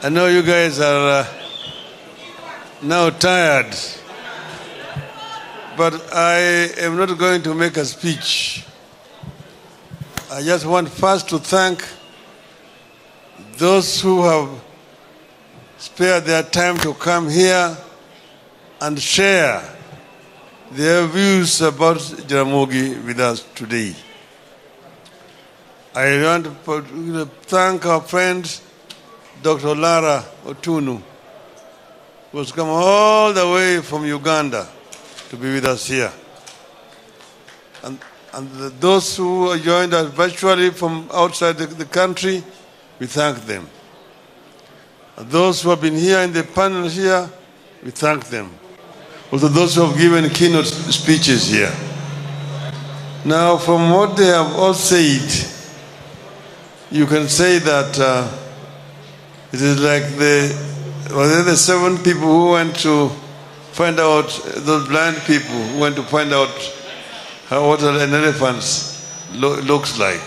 I know you guys are now tired, but I am not going to make a speech. I just want first to thank those who have spared their time to come here and share their views about Jaramogi with us today. I want to thank our friend, Dr. Lara Otunu, who has come all the way from Uganda to be with us here. And those who joined us virtually from outside the country, we thank them. And those who have been here in the panel here, we thank them. Also those who have given keynote speeches here. Now, from what they have all said, you can say that it is like the 7 people who went to find out, those blind people who went to find out what an elephant looks like.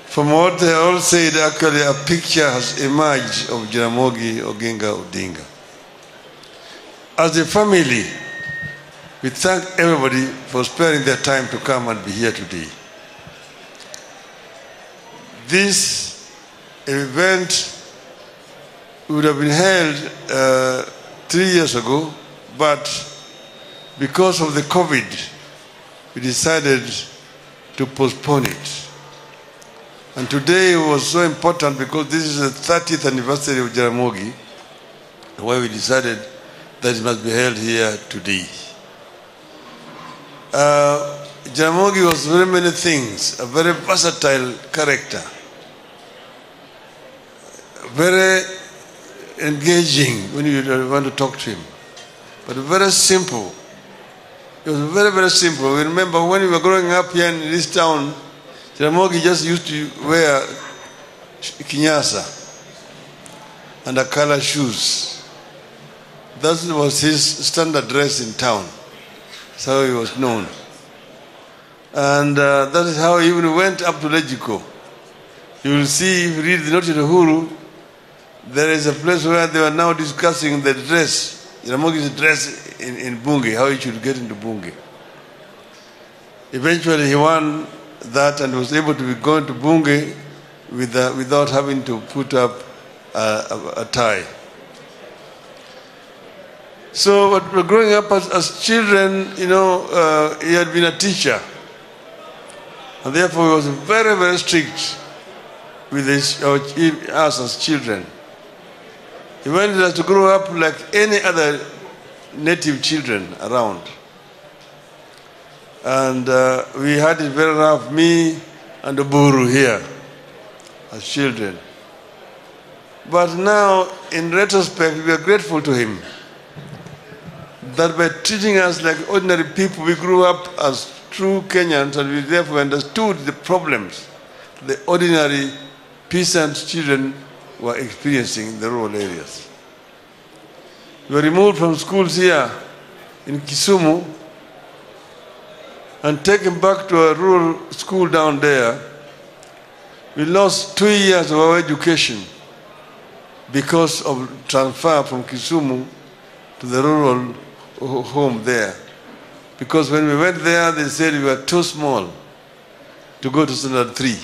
From what they all said, actually a picture has emerged of Jaramogi Oginga Odinga. As a family, we thank everybody for sparing their time to come and be here today. This event would have been held 3 years ago, but because of the COVID, we decided to postpone it. And today was so important because this is the 30th anniversary of Jaramogi, why we decided that it must be held here today. Jaramogi was very many things, a very versatile character, very engaging when you want to talk to him, but very simple. It was very, very simple. We remember when we were growing up here in this town, Jaramogi just used to wear Kenyatta and a color shoes. That was his standard dress in town. That's how he was known. And that is how he even went up to Legico. You will see, if you read the Note of Uhuru, there is a place where they are now discussing the dress, Jaramogi's dress in Bunge, how he should get into Bunge. Eventually he won that and was able to be going to Bunge without having to put up a tie. So but growing up as children, you know, he had been a teacher. And therefore he was very, very strict with us as children. He wanted us to grow up like any other native children around. And we had it very rough, me and Oburu here, as children. But now, in retrospect, we are grateful to him that by treating us like ordinary people, we grew up as true Kenyans, and we therefore understood the problems the ordinary peasant children were experiencing in the rural areas. We were removed from schools here in Kisumu and taken back to a rural school down there. We lost 2 years of our education because of transfer from Kisumu to the rural home there. Because when we went there, they said we were too small to go to standard 3.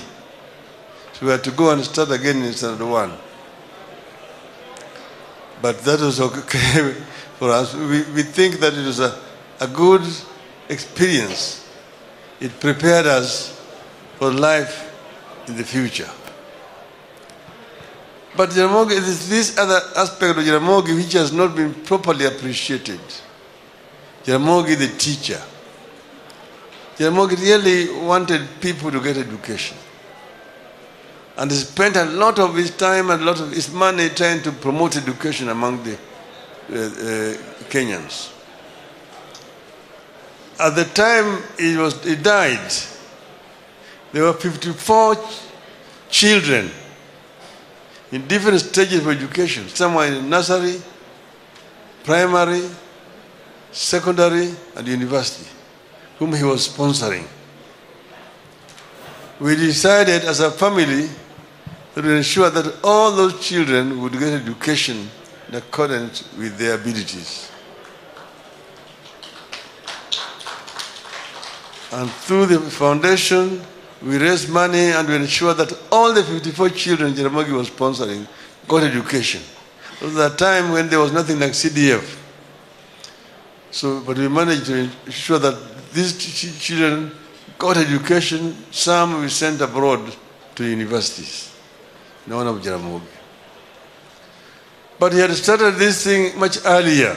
So we had to go and start again in standard 1. But that was okay for us. We think that it was a good experience. It prepared us for life in the future. But Jaramogi, this other aspect of Jaramogi which has not been properly appreciated. Jaramogi the teacher. Jaramogi really wanted people to get education. And he spent a lot of his time and a lot of his money trying to promote education among the Kenyans. At the time he died, there were 54 children in different stages of education. Some were in nursery, primary, secondary, and university, whom he was sponsoring. We decided as a family that will ensure that all those children would get education in accordance with their abilities. And through the foundation, we raise money and we ensure that all the 54 children Jaramogi was sponsoring got education. There was a time when there was nothing like CDF. But we managed to ensure that these children got education. Some we sent abroad to universities. No one of Jaramogi. But he had started this thing much earlier.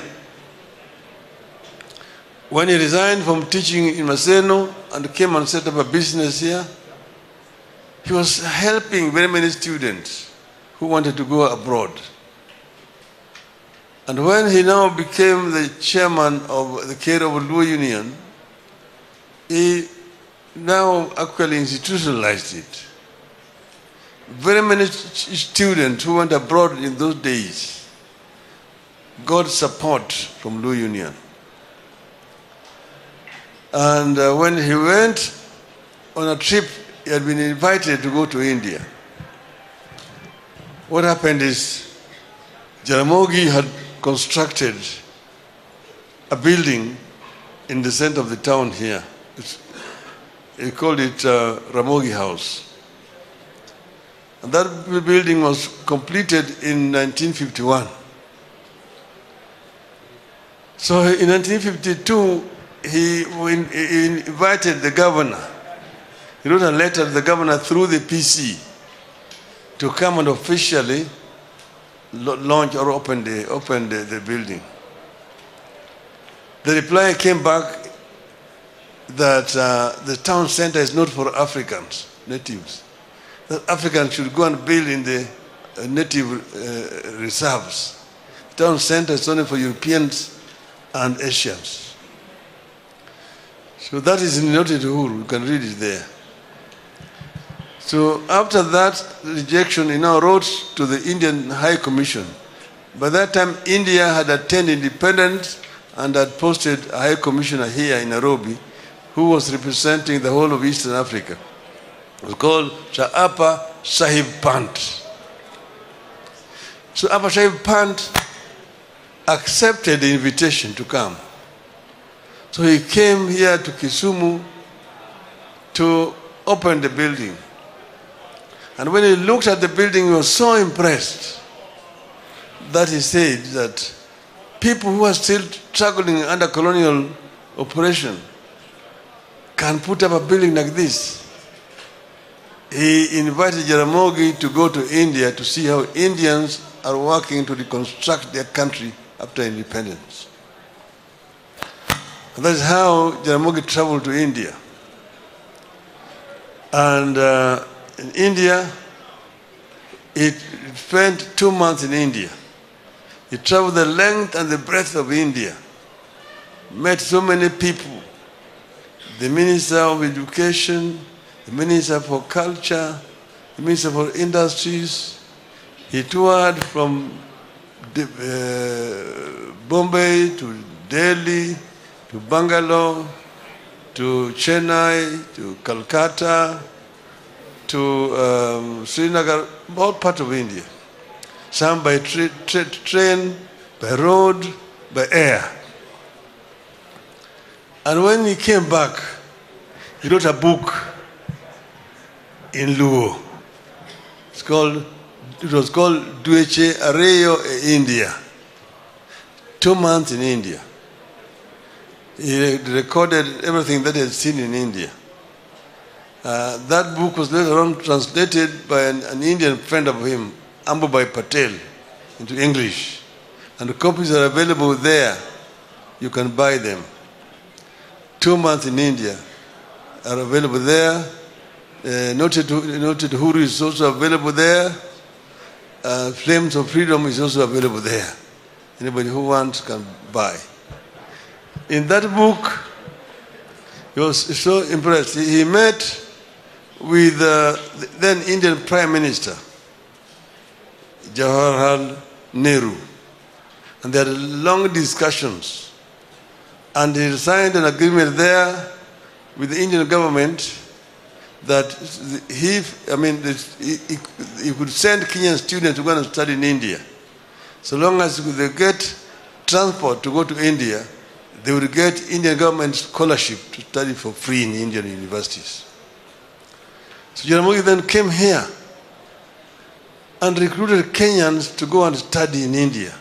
When he resigned from teaching in Maseno and came and set up a business here, he was helping very many students who wanted to go abroad. And when he now became the chairman of the Care of Luo Union, he now actually institutionalized it. Very many students who went abroad in those days got support from Luo Union. And when he went on a trip, he had been invited to go to India. What happened is Jaramogi had constructed a building in the center of the town here. He called it Ramogi House. And that building was completed in 1951. So in 1952, he invited the governor. He wrote a letter to the governor through the PC to come and officially launch or open the building. The reply came back that the town center is not for Africans, natives. That Africans should go and build in the native reserves. The town center is only for Europeans and Asians. So that is noted to Uhuru. You can read it there. So after that rejection, he now wrote to the Indian High Commission. By that time, India had attained independence and had posted a High Commissioner here in Nairobi who was representing the whole of Eastern Africa. It was called Sir Apa Sahib Pant. So Apa Sahib Pant accepted the invitation to come. So he came here to Kisumu to open the building. And when he looked at the building, he was so impressed that he said that people who are still struggling under colonial oppression can put up a building like this. He invited Jaramogi to go to India to see how Indians are working to reconstruct their country after independence. And that is how Jaramogi traveled to India. And in India, he spent 2 months in India. He traveled the length and the breadth of India, met so many people, the Minister of Education, the Minister for Culture, the Minister for Industries. He toured from Bombay to Delhi, to Bangalore, to Chennai, to Calcutta, to Srinagar, all part of India. Some by train, by road, by air. And when he came back, he wrote a book in Luo. It was called Dueche Areo e India. 2 months in India. He recorded everything that he had seen in India. That book was later on translated by an Indian friend of him, Ambubai Patel, into English. And the copies are available there. You can buy them. 2 months in India are available there. Noted Huru is also available there. Flames of Freedom is also available there. Anybody who wants can buy. In that book, he was so impressed. He met with the then Indian Prime Minister, Jawaharlal Nehru. And they had long discussions. And he signed an agreement there with the Indian government that he could send Kenyan students to go and study in India. So long as they get transport to go to India, they would get Indian government scholarship to study for free in Indian universities. So Jaramogi then came here and recruited Kenyans to go and study in India.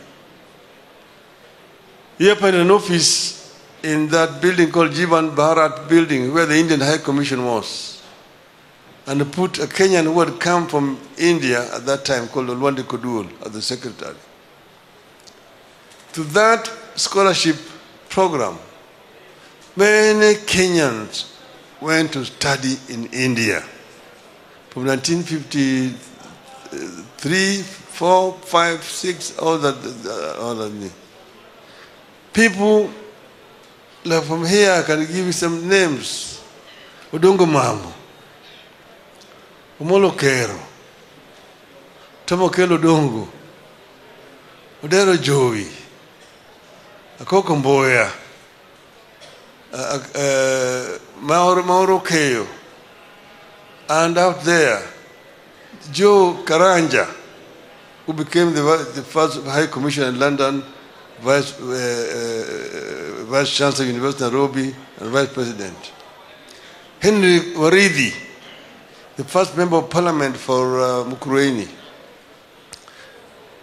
He opened an office in that building called Jivan Bharat building, where the Indian High Commission was, and put a Kenyan who had come from India at that time called Olwande Kodul as the secretary. To that scholarship program, many Kenyans went to study in India from 1953, 4, 5, 6, all that. People like from here, I can give you some names. Odongo Mamu, Omolo Kero, Tomo Kelo Dongo, Odero Joey, Akoko Mboya, Mauro Keo, and out there, Joe Karanja, who became the first High Commissioner in London, Vice Chancellor of University of Nairobi, and Vice President. Henry Waridi, the first Member of Parliament for Mukurweini.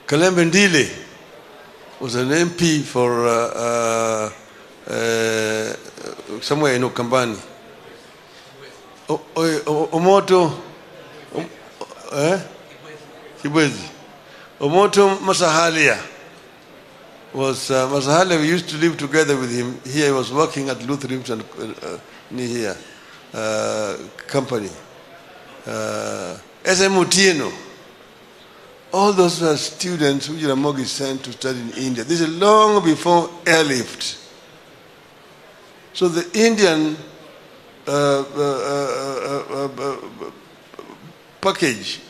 Kalembe Ndile was an MP for somewhere in Ukambani. Omoto Kibwezi. Omoto Masahalia was Masahalia. We used to live together with him. Here he was working at Lutheran near here company. S.M. Otieno. All those were students who Jaramogi sent to study in India. This is long before airlift. So the Indian package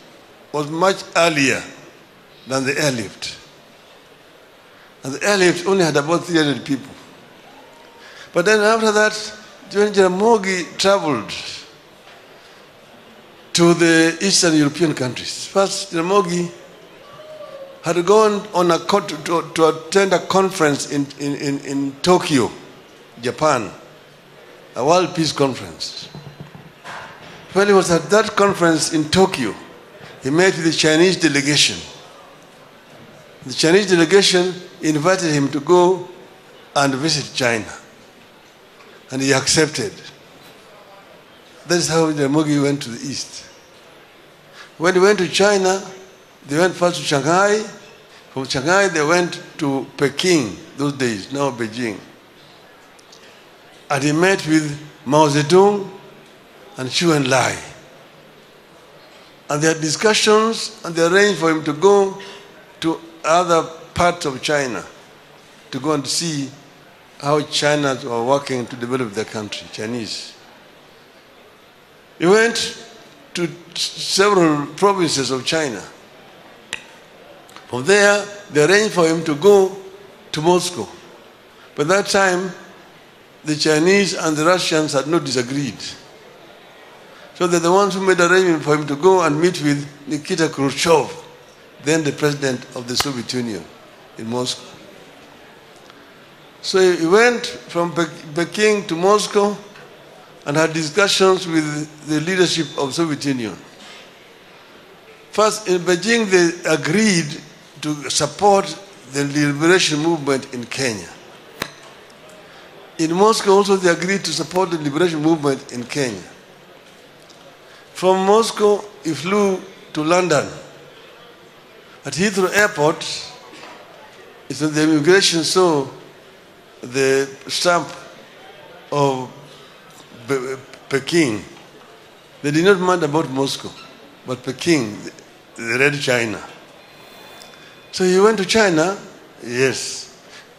was much earlier than the airlift. And the airlift only had about 300 people. But then after that, when Jaramogi traveled to the Eastern European countries, first Jaramogi had gone on to attend a conference in Tokyo, Japan, a World Peace Conference. When he was at that conference in Tokyo, he met with the Chinese delegation. The Chinese delegation invited him to go and visit China, and he accepted. That is how Jaramogi went to the East. When he went to China, they went first to Shanghai. From Shanghai, they went to Peking, those days, now Beijing. And he met with Mao Zedong and Xu Enlai. And they had discussions, and they arranged for him to go to other parts of China to go and see how China were working to develop their country, Chinese. He went to several provinces of China. From there, they arranged for him to go to Moscow. By that time, the Chinese and the Russians had not disagreed. So they're the ones who made arrangement for him to go and meet with Nikita Khrushchev, then the president of the Soviet Union, in Moscow. So he went from Peking to Moscow and had discussions with the leadership of the Soviet Union. First, in Beijing, they agreed to support the liberation movement in Kenya. In Moscow also, they agreed to support the liberation movement in Kenya. From Moscow, he flew to London. At Heathrow Airport, the immigration saw the stamp of Peking. They did not mind about Moscow, but Peking, the Red China. So he went to China, yes.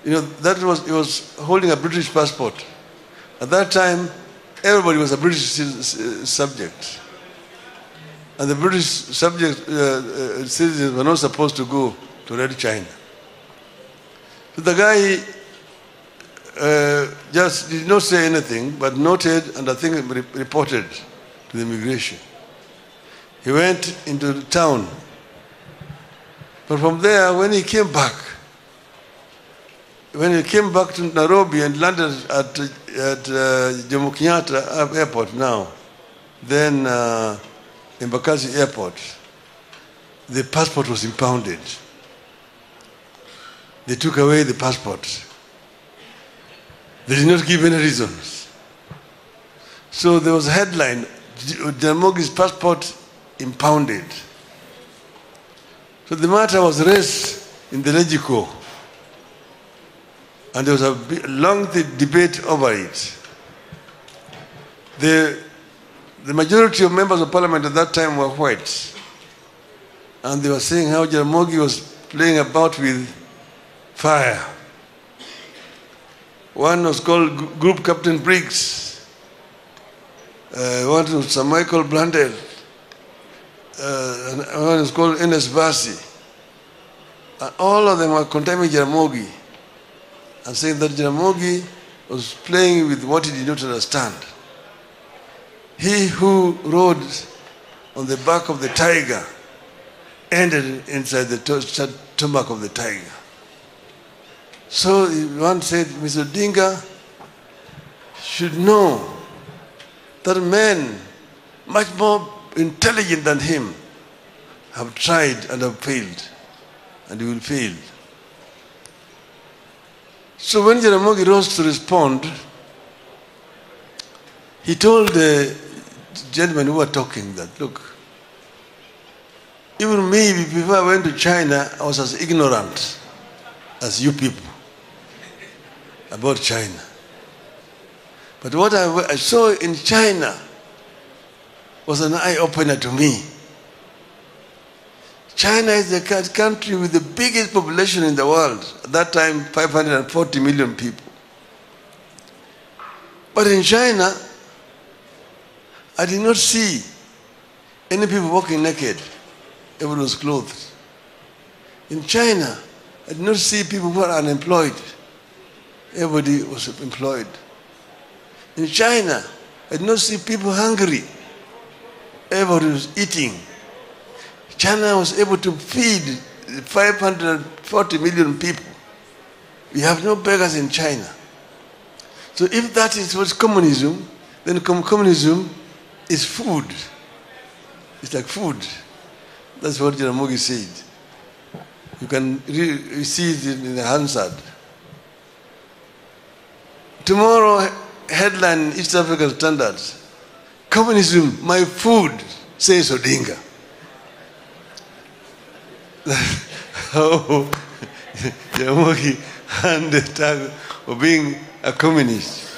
He was holding a British passport. At that time, everybody was a British subject. And the British citizens were not supposed to go to Red China. So the guy just did not say anything, but noted and I think reported to the immigration. He went into the town. But from there, when he came back to Nairobi and landed at Jomo Kenyatta Airport now, then Embakasi Airport, the passport was impounded. They took away the passport. They did not give any reasons. So there was a headline, Jaramogi's passport impounded. So the matter was raised in the Legico, and there was a long debate over it. The majority of members of parliament at that time were whites, and they were saying how Jaramogi was playing about with fire. One was called Group Captain Briggs, one was Sir Michael Blundell, and one was called N.S. Vasi. And all of them were condemning Jaramogi and saying that Jaramogi was playing with what he did not understand. He who rode on the back of the tiger ended inside the stomach of the tiger. So one said, Mr. Odinga should know that men much more intelligent than him have tried and have failed, and he will fail. So when Jaramogi rose to respond, he told the gentlemen who were talking that, look, even me, before I went to China, I was as ignorant as you people about China. But what I saw in China was an eye-opener to me. China is the country with the biggest population in the world. At that time, 540 million people. But in China, I did not see any people walking naked. Everyone was clothed. In China, I did not see people who are unemployed. Everybody was employed. In China, I did not see people hungry. Everybody was eating. China was able to feed 540 million people. We have no beggars in China. So if that is what's communism, then communism is food. It's like food. That's what Jaramogi said. You can see it in the Hansard. Tomorrow, headline East African Standards. Communism, my food, says Odinga. How Jaramogi had the tag of being a communist.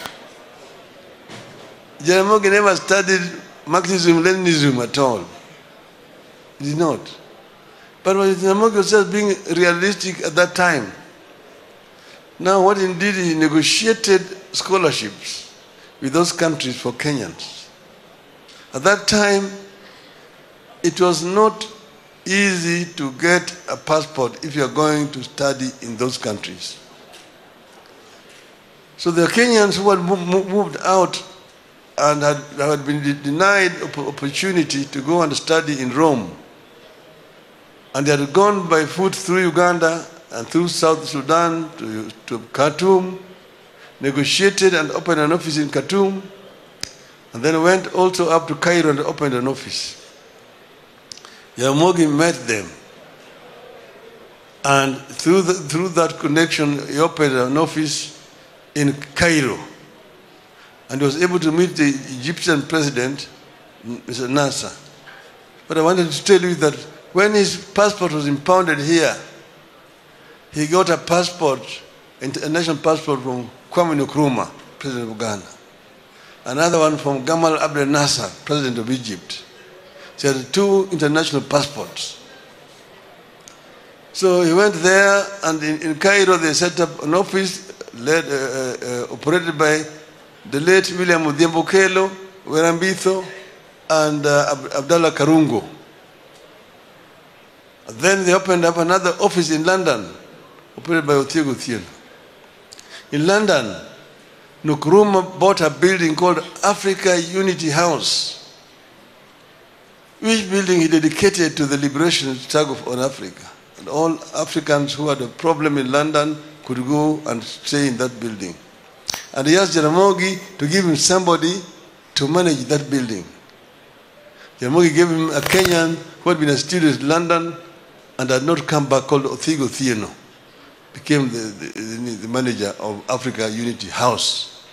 Jaramogi never studied Marxism-Leninism at all. He did not. But Jaramogi was just being realistic at that time. Now what indeed he negotiated scholarships with those countries for Kenyans. At that time, it was not easy to get a passport if you are going to study in those countries. So the Kenyans who had moved out and had been denied opportunity to go and study in Rome, and they had gone by foot through Uganda and through South Sudan to Khartoum, negotiated and opened an office in Khartoum, and then went also up to Cairo and opened an office. Jaramogi met them, and through that connection, he opened an office in Cairo, and he was able to meet the Egyptian president, Mr. Nasser. But I wanted to tell you that when his passport was impounded here, he got a passport, international passport from Kwame Nkrumah, president of Ghana. Another one from Gamal Abdel Nasser, president of Egypt. So he had 2 international passports. So he went there, and in Cairo they set up an office operated by the late William Mutembei, Werambitho, and Abdallah Karungo. And then they opened up another office in London, operated by Otiego Thiel. In London, Nkrumah bought a building called Africa Unity House which building he dedicated to the liberation struggle on Africa. And all Africans who had a problem in London could go and stay in that building. And he asked Jaramogi to give him somebody to manage that building. Jaramogi gave him a Kenyan who had been a student in London and had not come back, called Othigo Thieno. Became the manager of Africa Unity House.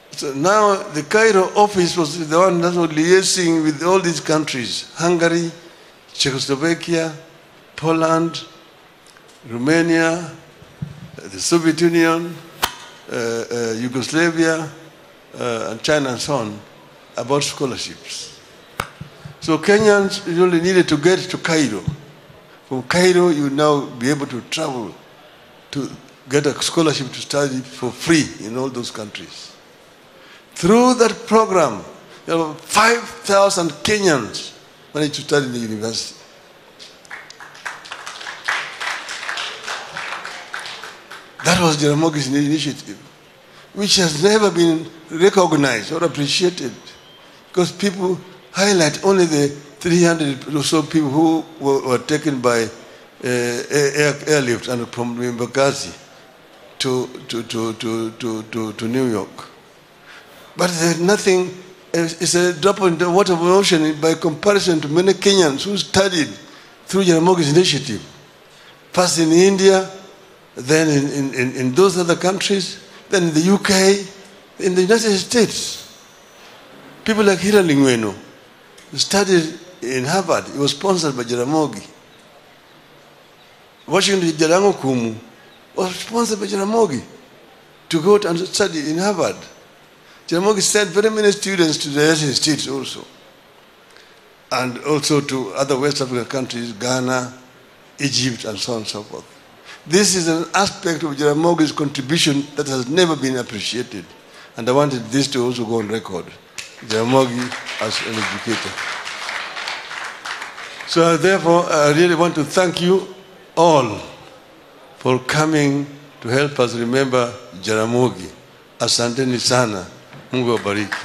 So now the Cairo office was the one that was liaising with all these countries: Hungary, Czechoslovakia, Poland, Romania, the Soviet Union, Yugoslavia, and China and so on, about scholarships. So Kenyans really needed to get to Cairo. From Cairo, you now be able to travel to get a scholarship to study for free in all those countries. Through that program, there were 5,000 Kenyans managed to study in the university. That was Jaramogi's initiative, which has never been recognized or appreciated, because people highlight only the 300 or so people who were taken by airlift and from Mbagazi to New York. But there's nothing, it's a drop in the water of the ocean by comparison to many Kenyans who studied through Jaramogi's initiative. First in India, then in those other countries, then in the UK, in the United States. People like Hilary Ngweno studied in Harvard. He was sponsored by Jaramogi. Washington Jalango Kumu was sponsored by Jaramogi to go and study in Harvard. Jaramogi sent very many students to the United States also, and also to other West African countries, Ghana, Egypt, and so on and so forth. This is an aspect of Jaramogi's contribution that has never been appreciated, and I wanted this to also go on record. Jaramogi as an educator. So therefore, I really want to thank you all for coming to help us remember Jaramogi. Asanteni sana. Mungu awabariki.